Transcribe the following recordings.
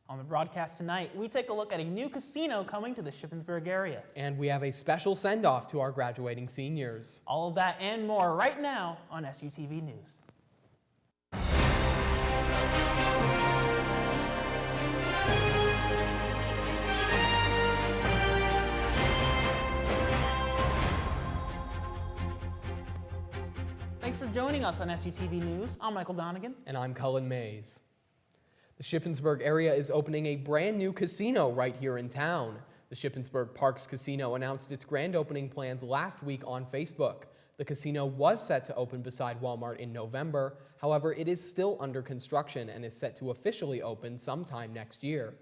On the broadcast tonight, we take a look at a new casino coming to the Shippensburg area. And we have a special send-off to our graduating seniors. All of that and more right now on SUTV News. Thanks for joining us on SUTV News. I'm Michael Donegan. And I'm Cullen Mays. The Shippensburg area is opening a brand new casino right here in town. The Shippensburg Parks Casino announced its grand opening plans last week on Facebook. The casino was set to open beside Walmart in November. However, it is still under construction and is set to officially open sometime next year.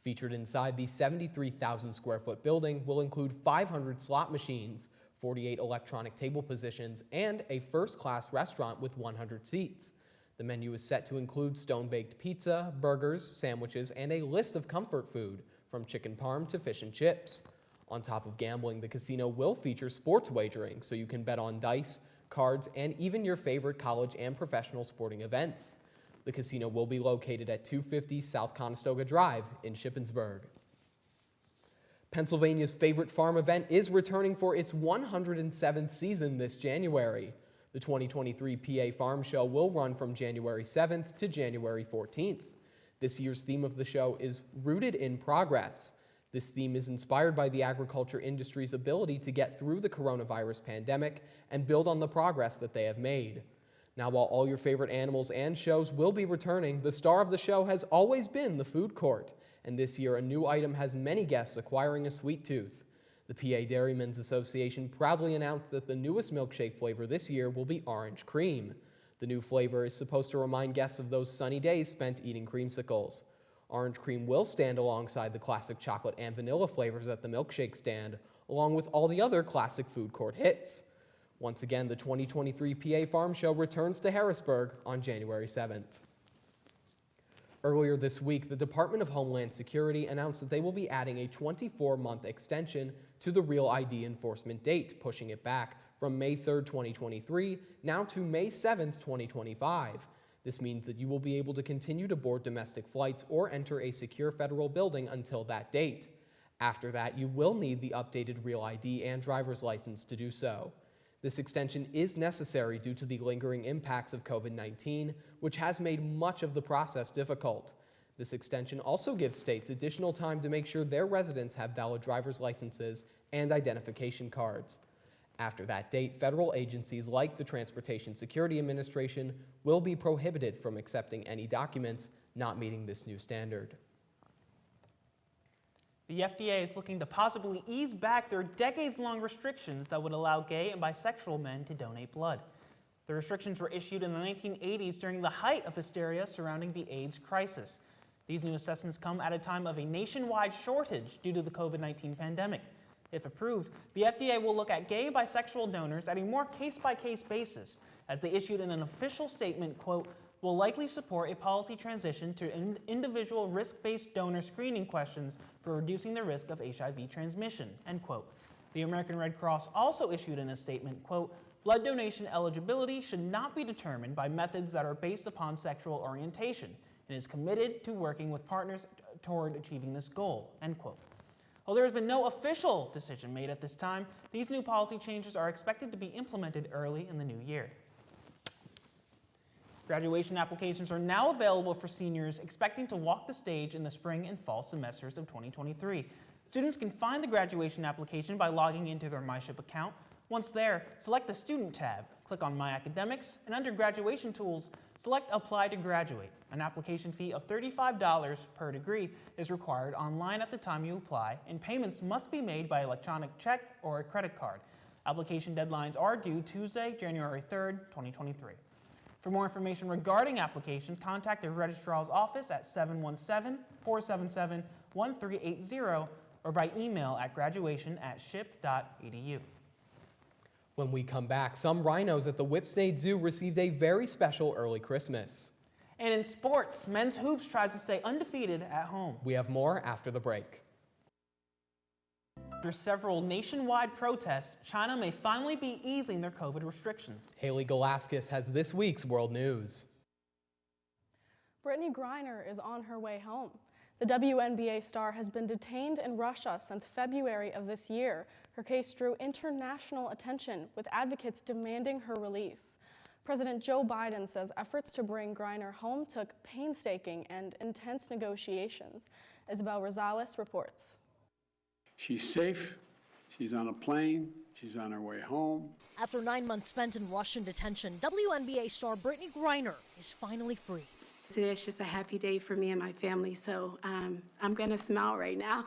Featured inside the 73,000 square foot building will include 500 slot machines, 48 electronic table positions, and a first-class restaurant with 100 seats. The menu is set to include stone-baked pizza, burgers, sandwiches, and a list of comfort food, from chicken parm to fish and chips. On top of gambling, the casino will feature sports wagering, so you can bet on dice, cards, and even your favorite college and professional sporting events. The casino will be located at 250 South Conestoga Drive in Shippensburg. Pennsylvania's favorite farm event is returning for its 107th season this January. The 2023 PA Farm Show will run from January 7th to January 14th. This year's theme of the show is Rooted in Progress. This theme is inspired by the agriculture industry's ability to get through the coronavirus pandemic and build on the progress that they have made. Now, while all your favorite animals and shows will be returning, the star of the show has always been the food court. And this year, a new item has many guests acquiring a sweet tooth. The PA Dairymen's Association proudly announced that the newest milkshake flavor this year will be orange cream. The new flavor is supposed to remind guests of those sunny days spent eating creamsicles. Orange cream will stand alongside the classic chocolate and vanilla flavors at the milkshake stand, along with all the other classic food court hits. Once again, the 2023 PA Farm Show returns to Harrisburg on January 7th. Earlier this week, the Department of Homeland Security announced that they will be adding a 24-month extension to the Real ID enforcement date, pushing it back from May 3rd, 2023, now to May 7th, 2025. This means that you will be able to continue to board domestic flights or enter a secure federal building until that date. After that, you will need the updated Real ID and driver's license to do so. This extension is necessary due to the lingering impacts of COVID-19, which has made much of the process difficult. This extension also gives states additional time to make sure their residents have valid driver's licenses and identification cards. After that date, federal agencies like the Transportation Security Administration will be prohibited from accepting any documents not meeting this new standard. The FDA is looking to possibly ease back their decades-long restrictions that would allow gay and bisexual men to donate blood. The restrictions were issued in the 1980s during the height of hysteria surrounding the AIDS crisis. These new assessments come at a time of a nationwide shortage due to the COVID-19 pandemic. If approved, the FDA will look at gay and bisexual donors at a more case-by-case basis, as they issued in an official statement, quote, will likely support a policy transition to individual risk-based donor screening questions for reducing the risk of HIV transmission, end quote. The American Red Cross also issued in a statement, quote, blood donation eligibility should not be determined by methods that are based upon sexual orientation and is committed to working with partners toward achieving this goal, end quote. While there has been no official decision made at this time, these new policy changes are expected to be implemented early in the new year. Graduation applications are now available for seniors expecting to walk the stage in the spring and fall semesters of 2023. Students can find the graduation application by logging into their MyShip account. Once there, select the Student tab, click on My Academics, and under Graduation Tools, select Apply to Graduate. An application fee of $35 per degree is required online at the time you apply, and payments must be made by electronic check or a credit card. Application deadlines are due Tuesday, January 3rd, 2023. For more information regarding applications, contact the registrar's office at 717-477-1380 or by email at graduation@ship.edu. When we come back, some rhinos at the Whipsnade Zoo received a very special early Christmas. And in sports, men's hoops tries to stay undefeated at home. We have more after the break. After several nationwide protests, China may finally be easing their COVID restrictions. Haley Galaskis has this week's world news. Brittney Griner is on her way home. The WNBA star has been detained in Russia since February of this year. Her case drew international attention, with advocates demanding her release. President Joe Biden says efforts to bring Griner home took painstaking and intense negotiations. Isabel Rosales reports. She's safe. She's on a plane. She's on her way home. After 9 months spent in Russian detention, WNBA star Brittney Griner is finally free. Today is just a happy day for me and my family, so I'm going to smile right now.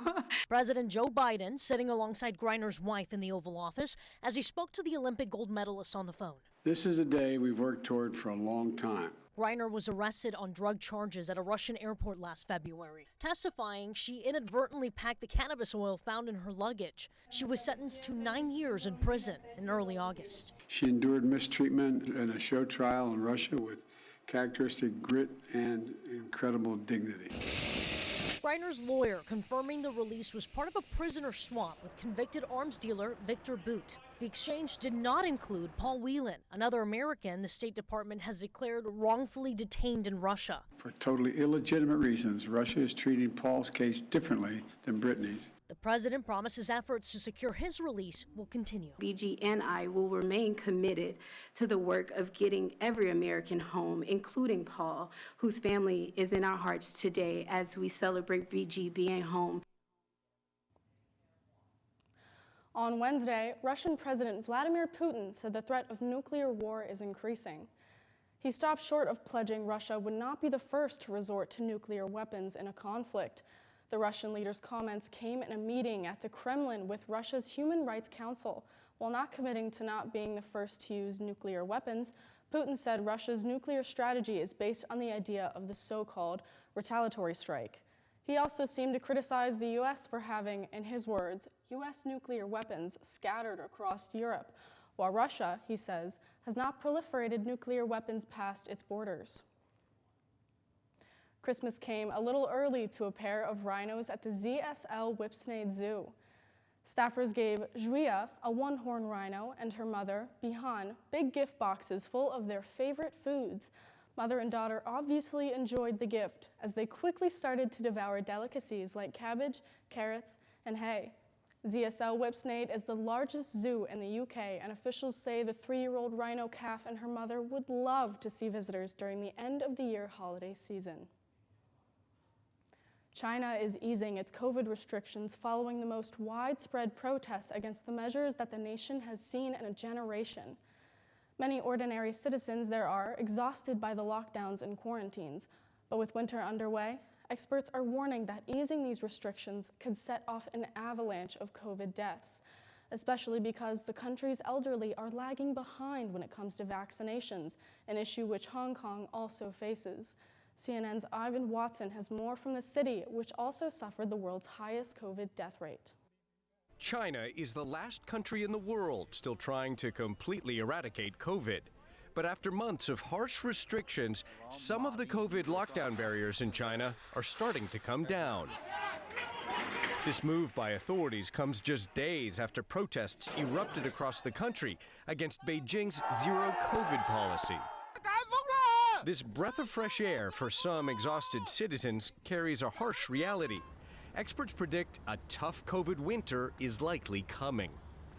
President Joe Biden sitting alongside Griner's wife in the Oval Office as he spoke to the Olympic gold medalist on the phone. This is a day we've worked toward for a long time. Griner was arrested on drug charges at a Russian airport last February. Testifying, she inadvertently packed the cannabis oil found in her luggage. She was sentenced to 9 years in prison in early August. She endured mistreatment in a show trial in Russia with characteristic grit and incredible dignity. Griner's lawyer confirming the release was part of a prisoner swap with convicted arms dealer Victor Boot. The exchange did not include Paul Whelan, another American the State Department has declared wrongfully detained in Russia. For totally illegitimate reasons, Russia is treating Paul's case differently than Brittney's. The president promises efforts to secure his release will continue. BG and I will remain committed to the work of getting every American home, including Paul, whose family is in our hearts today as we celebrate BG being home. On Wednesday, Russian President Vladimir Putin said the threat of nuclear war is increasing. He stopped short of pledging Russia would not be the first to resort to nuclear weapons in a conflict. The Russian leader's comments came in a meeting at the Kremlin with Russia's Human Rights Council. While not committing to not being the first to use nuclear weapons, Putin said Russia's nuclear strategy is based on the idea of the so-called retaliatory strike. He also seemed to criticize the U.S. for having, in his words, U.S. nuclear weapons scattered across Europe, while Russia, he says, has not proliferated nuclear weapons past its borders. Christmas came a little early to a pair of rhinos at the ZSL Whipsnade Zoo. Staffers gave Julia, a one-horn rhino, and her mother, Bihan, big gift boxes full of their favorite foods. Mother and daughter obviously enjoyed the gift as they quickly started to devour delicacies like cabbage, carrots, and hay. ZSL Whipsnade is the largest zoo in the UK, and officials say the 3-year-old rhino calf and her mother would love to see visitors during the end-of-the-year holiday season. China is easing its COVID restrictions following the most widespread protests against the measures that the nation has seen in a generation. Many ordinary citizens there are exhausted by the lockdowns and quarantines, but with winter underway, experts are warning that easing these restrictions could set off an avalanche of COVID deaths, especially because the country's elderly are lagging behind when it comes to vaccinations, an issue which Hong Kong also faces. CNN's Ivan Watson has more from the city, which also suffered the world's highest COVID death rate. China is the last country in the world still trying to completely eradicate COVID. But after months of harsh restrictions, some of the COVID lockdown barriers in China are starting to come down. This move by authorities comes just days after protests erupted across the country against Beijing's zero COVID policy. This breath of fresh air for some exhausted citizens carries a harsh reality. Experts predict a tough COVID winter is likely coming.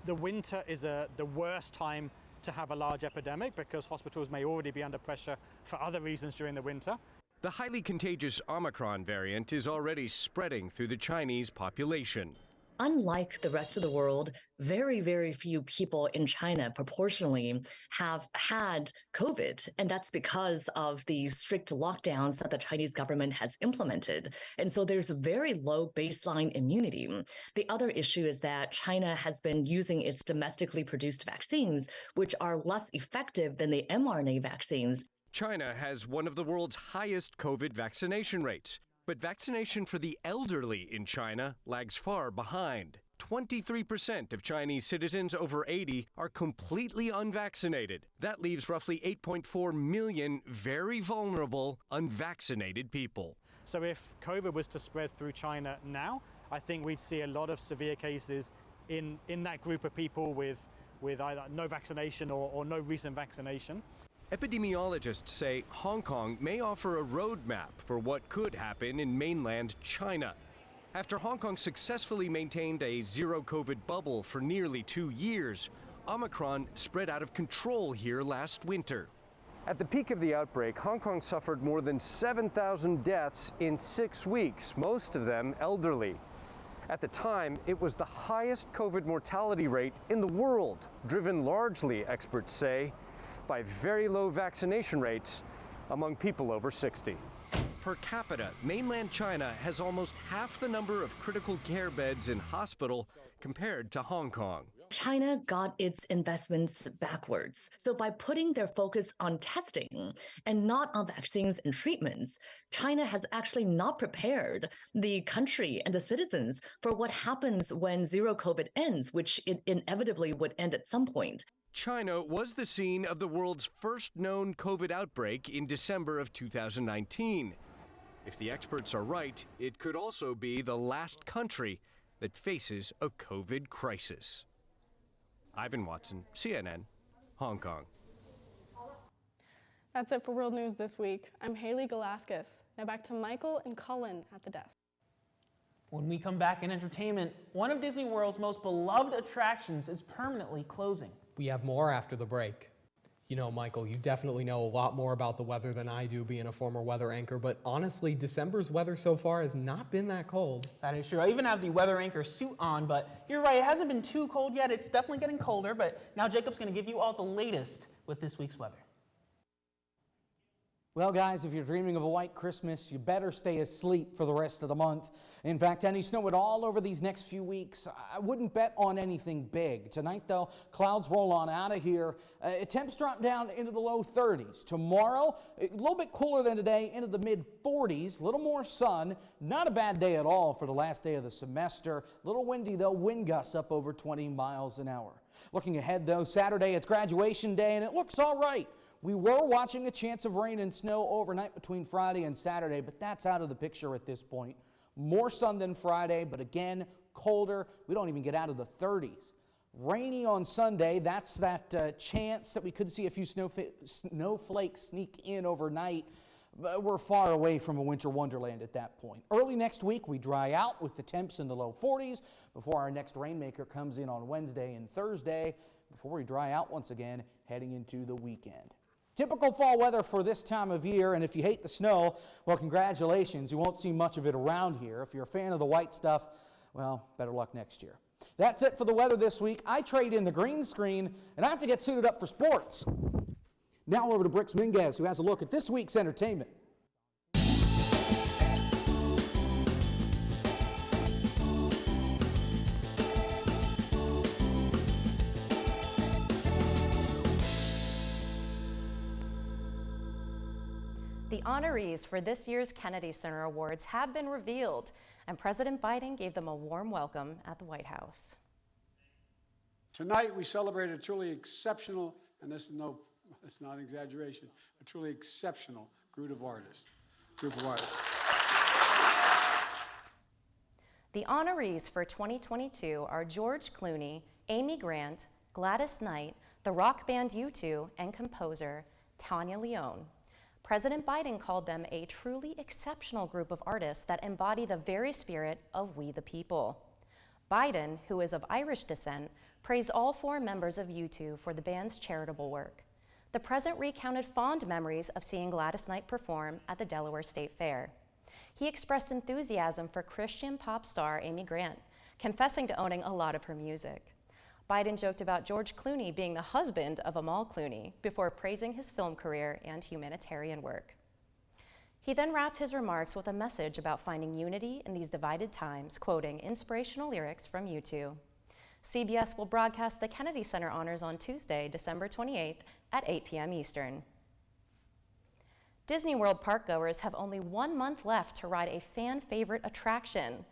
The winter is the worst time to have a large epidemic because hospitals may already be under pressure for other reasons during the winter. The highly contagious Omicron variant is already spreading through the Chinese population. Unlike the rest of the world, very, very few people in China proportionally have had COVID. And that's because of the strict lockdowns that the Chinese government has implemented. And so there's a very low baseline immunity. The other issue is that China has been using its domestically produced vaccines, which are less effective than the mRNA vaccines. China has one of the world's highest COVID vaccination rates. But vaccination for the elderly in China lags far behind. 23% of Chinese citizens over 80 are completely unvaccinated. That leaves roughly 8.4 million very vulnerable, unvaccinated people. So if COVID was to spread through China now, I think we'd see a lot of severe cases in that group of people with either no vaccination or no recent vaccination. Epidemiologists say Hong Kong may offer a roadmap for what could happen in mainland China. After Hong Kong successfully maintained a zero-COVID bubble for nearly 2 years, Omicron spread out of control here last winter. At the peak of the outbreak, Hong Kong suffered more than 7,000 deaths in 6 weeks, most of them elderly. At the time, it was the highest COVID mortality rate in the world, driven largely, experts say, by very low vaccination rates among people over 60. Per capita, mainland China has almost half the number of critical care beds in hospital compared to Hong Kong. China got its investments backwards. So by putting their focus on testing and not on vaccines and treatments, China has actually not prepared the country and the citizens for what happens when zero COVID ends, which it inevitably would end at some point. China was the scene of the world's first known COVID outbreak in December of 2019. If the experts are right, it could also be the last country that faces a COVID crisis. Ivan Watson, CNN, Hong Kong. That's it for World News this week. I'm Haley Galaskis. Now back to Michael and Cullen at the desk. When we come back in entertainment, one of Disney World's most beloved attractions is permanently closing. We have more after the break. You know, Michael, you definitely know a lot more about the weather than I do, being a former weather anchor, but honestly, December's weather so far has not been that cold. That is true. I even have the weather anchor suit on, but you're right, it hasn't been too cold yet. It's definitely getting colder, but now Jacob's going to give you all the latest with this week's weather. Well, guys, if you're dreaming of a white Christmas, you better stay asleep for the rest of the month. In fact, any snow at all over these next few weeks, I wouldn't bet on anything big. Tonight, though, clouds roll on out of here. Temps drop down into the low 30s. Tomorrow, a little bit cooler than today, into the mid-40s. A little more sun. Not a bad day at all for the last day of the semester. A little windy, though. Wind gusts up over 20 miles an hour. Looking ahead, though, Saturday, it's graduation day, and it looks all right. We were watching a chance of rain and snow overnight between Friday and Saturday, but that's out of the picture at this point. More sun than Friday, but again, colder. We don't even get out of the 30s. Rainy on Sunday, that's that chance that we could see a few snowflakes sneak in overnight. But we're far away from a winter wonderland at that point. Early next week, we dry out with the temps in the low 40s before our next rainmaker comes in on Wednesday and Thursday, before we dry out once again heading into the weekend. Typical fall weather for this time of year, and if you hate the snow, well, congratulations. You won't see much of it around here. If you're a fan of the white stuff, well, better luck next year. That's it for the weather this week. I trade in the green screen, and I have to get suited up for sports. Now over to Brix Minguez, who has a look at this week's entertainment. The honorees for this year's Kennedy Center Awards have been revealed, and President Biden gave them a warm welcome at the White House. Tonight we celebrate a truly exceptional, and this is it's not an exaggeration, a truly exceptional group of artists. The honorees for 2022 are George Clooney, Amy Grant, Gladys Knight, the rock band U2, and composer Tanya Leone. President Biden called them a truly exceptional group of artists that embody the very spirit of We the People. Biden, who is of Irish descent, praised all 4 members of U2 for the band's charitable work. The president recounted fond memories of seeing Gladys Knight perform at the Delaware State Fair. He expressed enthusiasm for Christian pop star Amy Grant, confessing to owning a lot of her music. Biden joked about George Clooney being the husband of Amal Clooney before praising his film career and humanitarian work. He then wrapped his remarks with a message about finding unity in these divided times, quoting inspirational lyrics from U2. CBS will broadcast the Kennedy Center Honors on Tuesday, December 28th at 8 p.m. Eastern. Disney World parkgoers have only 1 month left to ride a fan favorite attraction.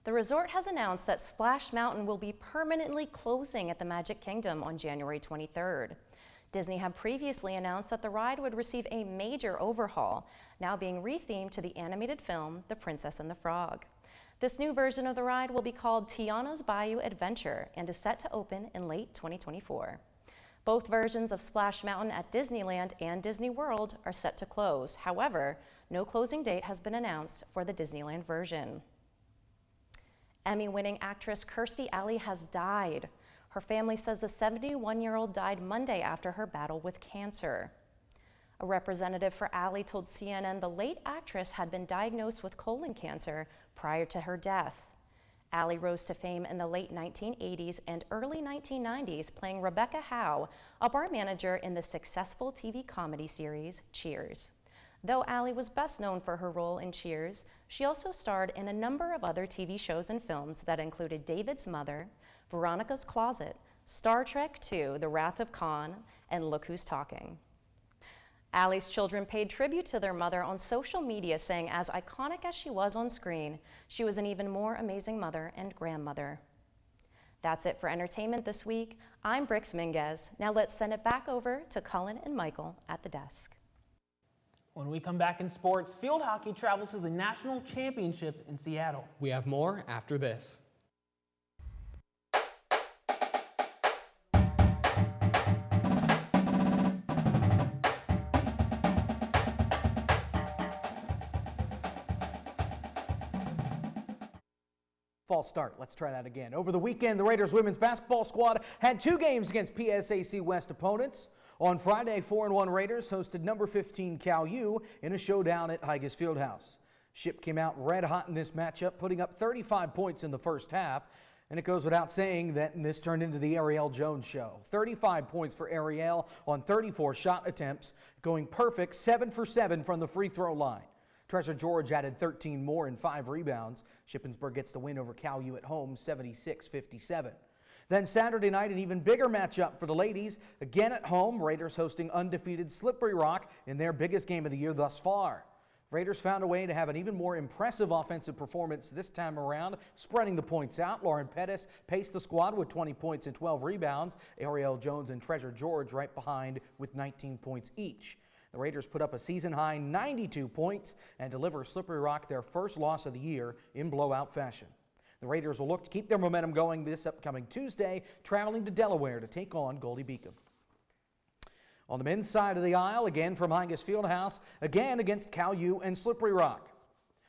The resort has announced that Splash Mountain will be permanently closing at the Magic Kingdom on January 23rd. Disney had previously announced that the ride would receive a major overhaul, now being rethemed to the animated film The Princess and the Frog. This new version of the ride will be called Tiana's Bayou Adventure and is set to open in late 2024. Both versions of Splash Mountain at Disneyland and Disney World are set to close. However, no closing date has been announced for the Disneyland version. Emmy-winning actress Kirstie Alley has died. Her family says the 71-year-old died Monday after her battle with cancer. A representative for Alley told CNN the late actress had been diagnosed with colon cancer prior to her death. Alley rose to fame in the late 1980s and early 1990s, playing Rebecca Howe, a bar manager in the successful TV comedy series Cheers. Though Alley was best known for her role in Cheers, she also starred in a number of other TV shows and films that included David's Mother, Veronica's Closet, Star Trek II: The Wrath of Khan, and Look Who's Talking. Alley's children paid tribute to their mother on social media, saying as iconic as she was on screen, she was an even more amazing mother and grandmother. That's it for entertainment this week. I'm Brix Minguez. Now let's send it back over to Cullen and Michael at the desk. When we come back in sports, field hockey travels to the national championship in Seattle. We have more after this. False start. Let's try that again. Over the weekend, the Raiders women's basketball squad had 2 games against PSAC West opponents. On Friday, 4-1 Raiders hosted number 15 Cal U in a showdown at Higas Fieldhouse. Ship came out red hot in this matchup, putting up 35 points in the first half. And it goes without saying that this turned into the Ariel Jones show. 35 points for Ariel on 34 shot attempts, going perfect 7 for 7 from the free throw line. Treasure George added 13 more and 5 rebounds. Shippensburg gets the win over Cal U at home, 76-57. Then Saturday night, an even bigger matchup for the ladies. Again at home, Raiders hosting undefeated Slippery Rock in their biggest game of the year thus far. Raiders found a way to have an even more impressive offensive performance this time around, spreading the points out. Lauren Pettis paced the squad with 20 points and 12 rebounds. Ariel Jones and Treasure George right behind with 19 points each. The Raiders put up a season-high 92 points and deliver Slippery Rock their first loss of the year in blowout fashion. The Raiders will look to keep their momentum going this upcoming Tuesday, traveling to Delaware to take on Goldie Beacom. On the men's side of the aisle, again from Higas Fieldhouse, again against Cal U and Slippery Rock.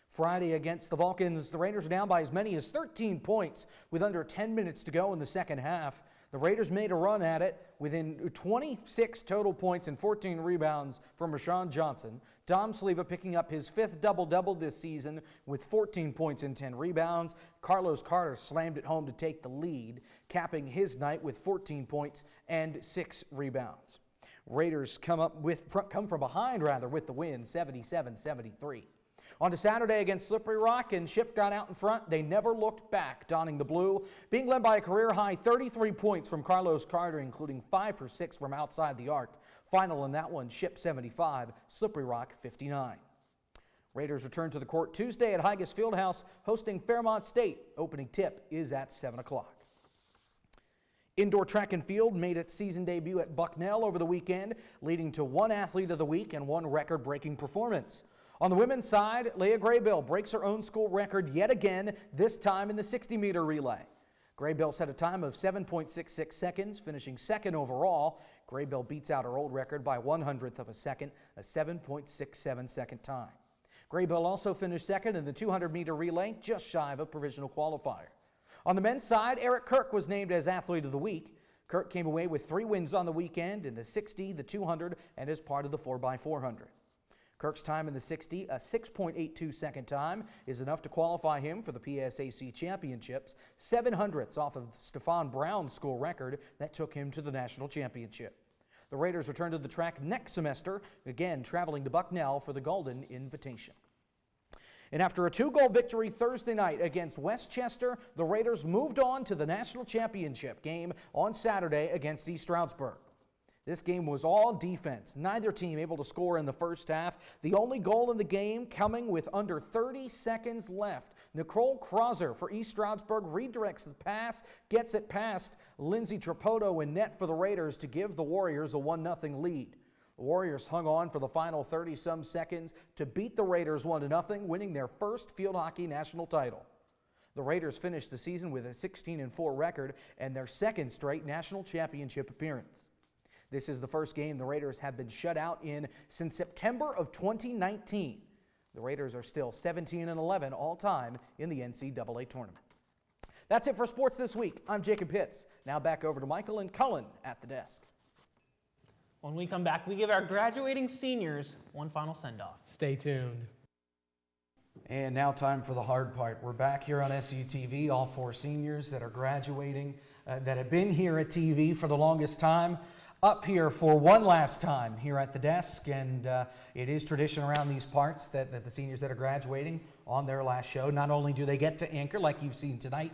Friday against the Vulcans, the Raiders are down by as many as 13 points with under 10 minutes to go in the second half. The Raiders made a run at it within 26 total points and 14 rebounds from Rashawn Johnson. Dom Sleva picking up his 5th double-double this season with 14 points and 10 rebounds. Carlos Carter slammed it home to take the lead, capping his night with 14 points and 6 rebounds. Raiders come from behind with the win, 77-73. On to Saturday against Slippery Rock, and Ship got out in front. They never looked back, donning the blue, being led by a career-high 33 points from Carlos Carter, including 5 for 6 from outside the arc. Final in that one, Ship 75, Slippery Rock 59. Raiders return to the court Tuesday at Higas Fieldhouse, hosting Fairmont State. Opening tip is at 7 o'clock. Indoor track and field made its season debut at Bucknell over the weekend, leading to 1 athlete of the week and 1 record-breaking performance. On the women's side, Leah Graybill breaks her own school record yet again, this time in the 60-meter relay. Graybill set a time of 7.66 seconds, finishing 2nd overall. Graybill beats out her old record by 1/100th of a second, a 7.67 second time. Graybill also finished 2nd in the 200-meter relay, just shy of a provisional qualifier. On the men's side, Eric Kirk was named as Athlete of the Week. Kirk came away with 3 wins on the weekend in the 60, the 200, and as part of the 4x400. Kirk's time in the 60, a 6.82 second time, is enough to qualify him for the PSAC Championships, 7/100ths off of Stephon Brown's school record that took him to the national championship. The Raiders return to the track next semester, again traveling to Bucknell for the Golden Invitation. And after a 2-goal victory Thursday night against Westchester, the Raiders moved on to the national championship game on Saturday against East Stroudsburg. This game was all defense. Neither team able to score in the first half. The only goal in the game coming with under 30 seconds left. Nicole Krauser for East Stroudsburg redirects the pass, gets it past Lindsay Trapoto in net for the Raiders to give the Warriors a 1-0 lead. The Warriors hung on for the final 30-some seconds to beat the Raiders 1-0, winning their first field hockey national title. The Raiders finished the season with a 16-4 record and their 2nd straight national championship appearance. This is the first game the Raiders have been shut out in since September of 2019. The Raiders are still 17-11 all-time in the NCAA tournament. That's it for sports this week. I'm Jacob Pitts. Now back over to Michael and Cullen at the desk. When we come back, we give our graduating seniors one final send-off. Stay tuned. And now time for the hard part. We're back here on SUTV, all 4 seniors that are graduating, that have been here at TV for the longest time, up here for one last time here at the desk. And it is tradition around these parts that the seniors that are graduating on their last show, not only do they get to anchor like you've seen tonight,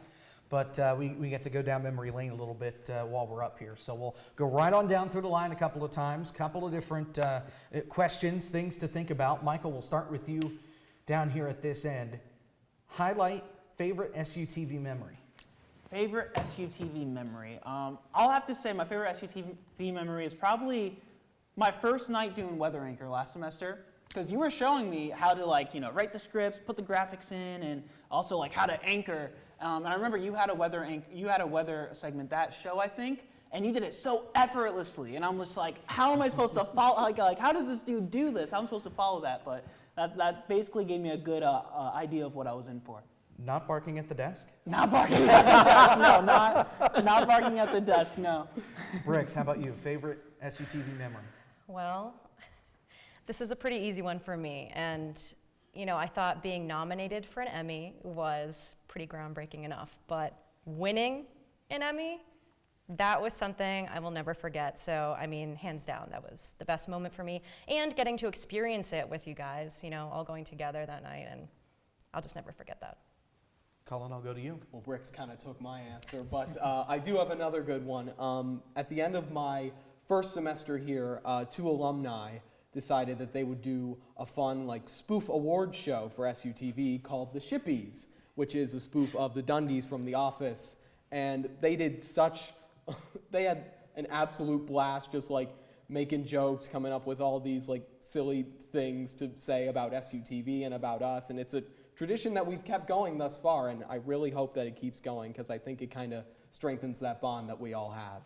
but we get to go down memory lane a little bit while we're up here. So we'll go right on down through the line a couple of times, couple of different questions, things to think about. Michael, we'll start with you down here at this end. Highlight favorite SUTV memory. Favorite SUTV memory. I'll have to say my favorite SUTV memory is probably my first night doing weather anchor last semester, because you were showing me how to write the scripts, put the graphics in, and also how to anchor. And I remember you had a weather segment that show, I think, and you did it so effortlessly. And I'm just like, how am I supposed to follow? How does this dude do this? How am I supposed to follow that? But that basically gave me a good idea of what I was in for. Not barking at the desk? Not barking at the desk, no. Not barking at the desk, no. Bricks, how about you? Favorite SUTV memory? Well, this is a pretty easy one for me. And, I thought being nominated for an Emmy was pretty groundbreaking enough. But winning an Emmy, that was something I will never forget. So, hands down, that was the best moment for me. And getting to experience it with you guys, all going together that night. And I'll just never forget that. Colin, I'll go to you. Well, Bricks kind of took my answer, but I do have another good one. At the end of my first semester here, 2 alumni decided that they would do a fun spoof award show for SUTV called the Shippies, which is a spoof of the Dundies from The Office. And they did they had an absolute blast just making jokes, coming up with all these silly things to say about SUTV and about us. And it's a tradition that we've kept going thus far, and I really hope that it keeps going because I think it kind of strengthens that bond that we all have.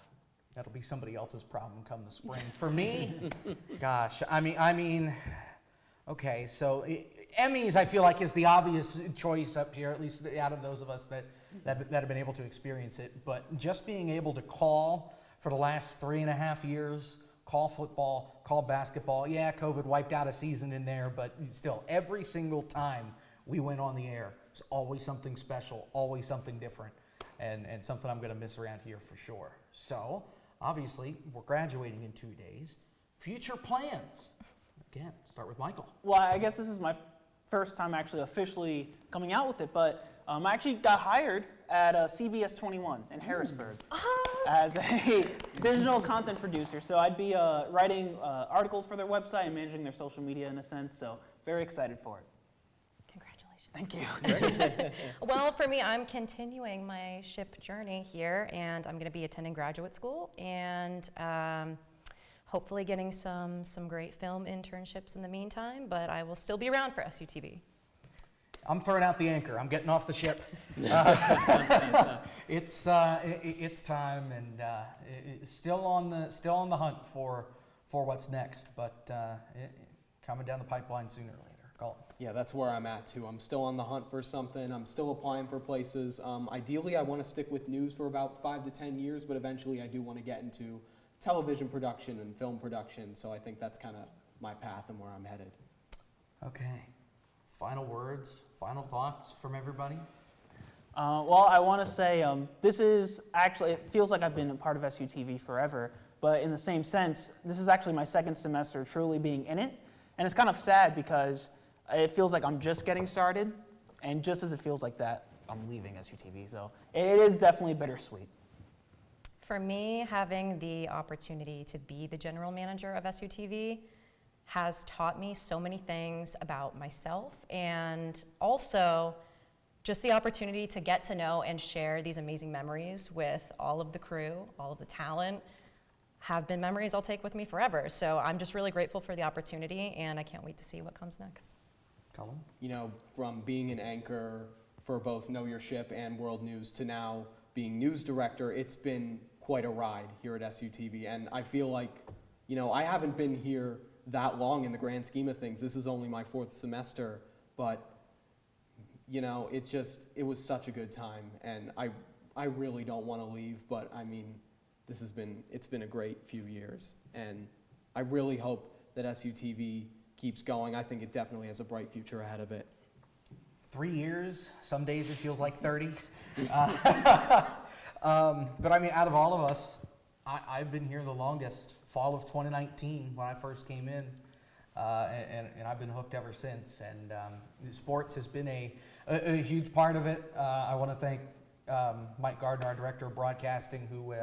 That'll be somebody else's problem come the spring. For me, gosh, okay, so Emmys I feel like is the obvious choice up here, at least out of those of us that have been able to experience it. But just being able to call for the last 3.5 years, call football, call basketball. Yeah, COVID wiped out a season in there, but still, every single time we went on the air, it's always something special, always something different, and something I'm going to miss around here for sure. So, obviously, we're graduating in 2 days. Future plans. Again, start with Michael. Well, I guess this is my first time actually officially coming out with it, but I actually got hired at CBS 21 in Harrisburg as a digital content producer. So I'd be writing articles for their website and managing their social media in a sense. So very excited for it. Thank you. Well, for me, I'm continuing my ship journey here, and I'm going to be attending graduate school and hopefully getting some great film internships in the meantime, but I will still be around for SUTV. I'm throwing out the anchor. I'm getting off the ship. It's time, and it's still on the hunt for what's next, but coming down the pipeline sooner or later. Colin. Yeah, that's where I'm at too. I'm still on the hunt for something. I'm still applying for places. Ideally, I want to stick with news for about 5 to 10 years, but eventually I do want to get into television production and film production. So I think that's kind of my path and where I'm headed. Okay. Final words, final thoughts from everybody? Well, I want to say this is actually, it feels like I've been a part of SUTV forever, but in the same sense, this is actually my second semester truly being in it. And it's kind of sad because it feels like I'm just getting started, and just as it feels like that, I'm leaving SUTV. So it is definitely bittersweet. For me, having the opportunity to be the general manager of SUTV has taught me so many things about myself, and also just the opportunity to get to know and share these amazing memories with all of the crew, all of the talent, have been memories I'll take with me forever. So I'm just really grateful for the opportunity, and I can't wait to see what comes next. Colin? From being an anchor for both Know Your Ship and World News to now being news director, it's been quite a ride here at SUTV. And I feel like, you know, I haven't been here that long in the grand scheme of things. This is only my 4th semester, but, you know, it was such a good time. And I really don't want to leave, but I mean, it's been a great few years. And I really hope that SUTV keeps going. I think it definitely has a bright future ahead of it. 3 years, some days it feels like 30. But I mean, out of all of us, I've been here the longest. Fall of 2019 when I first came in, and I've been hooked ever since. And sports has been a huge part of it. I want to thank Mike Gardner, our director of broadcasting, who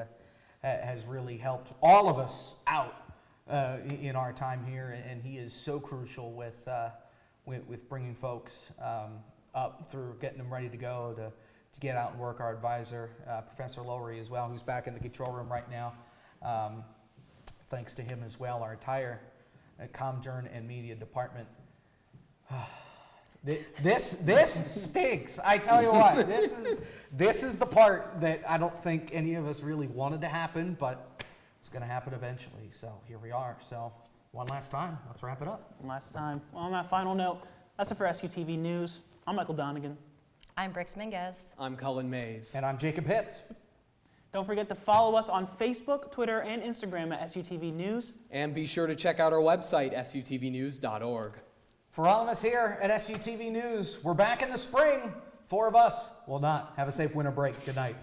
has really helped all of us out in our time here, and he is so crucial with bringing folks up through getting them ready to go to get out and work. Our advisor, Professor Lowry as well, who's back in the control room right now. Thanks to him as well, our entire ComJourn and media department. This stinks. I tell you what, this is the part that I don't think any of us really wanted to happen, but it's going to happen eventually. So here we are. So one last time, let's wrap it up. One last time. Well, on that final note, that's it for SUTV News. I'm Michael Donegan. I'm Brix Minguez. I'm Cullen Mays. And I'm Jacob Hitz. Don't forget to follow us on Facebook, Twitter, and Instagram at SUTV News. And be sure to check out our website, sutvnews.org. For all of us here at SUTV News, we're back in the spring. 4 of us will not. Have a safe winter break. Good night.